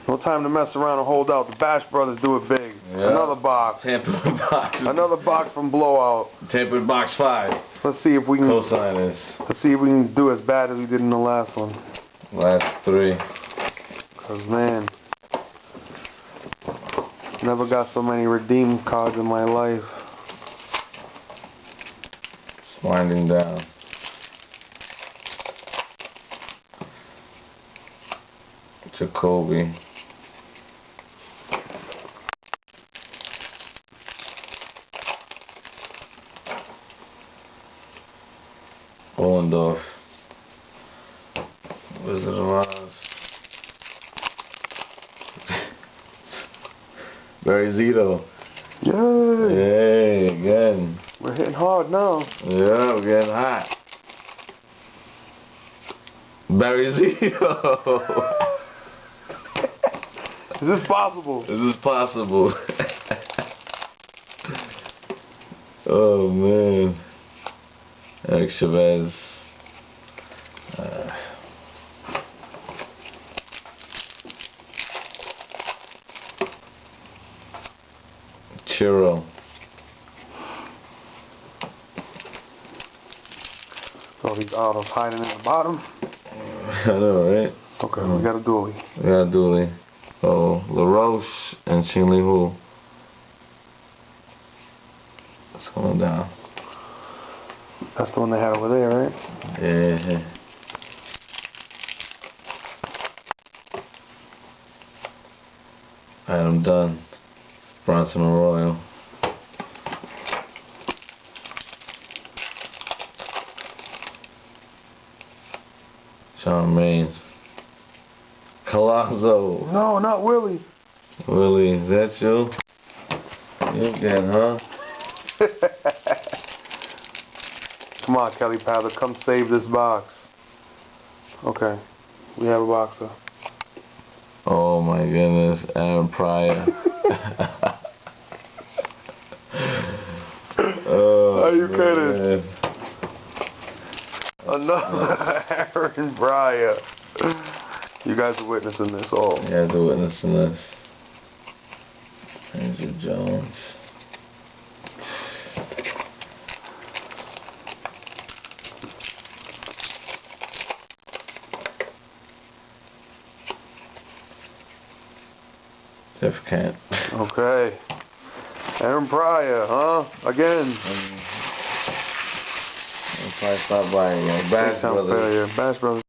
No time to mess around and hold out. The Bash Brothers do it big. Yeah. Another box. Tampered box. Another box from Blowout. Tampered box 5. Let's see if we can. Co-signers. Let's see if we can do as bad as we did in the last one. Last 3. Cause man, never got so many redeemed cards in my life. It's winding down. Jacoby. Ollendorf. Wizard of Oz. Barry Zito. Yay! Yay, again. We're hitting hard now. Yeah, we're getting hot. Barry Zito. Is this possible? Is this possible? Oh man. Eric Chavez. Chiro. So these autos hiding in the bottom. I know, right? Okay, we got a dually. We got a dually. Oh, LaRoche and Ching Li Hu. What's going down? That's the one they had over there, right? Yeah. Adam Dunn. Bronson Arroyo. Sean Maine. Colazzo. No, not Willie. Willie, is that you? You again, huh? Come on, Kelly Pavlik, come save this box. Okay, we have a boxer. Oh my goodness, Aaron Pryor. Oh, are you man. kidding? Another Aaron Pryor. You guys are witnessing this all. You guys are witnessing this. Andrew Jones. Jeff Kent. Okay. Aaron Pryor, huh? Again. I'll probably stop by again. Bash Brothers. Bash Brothers.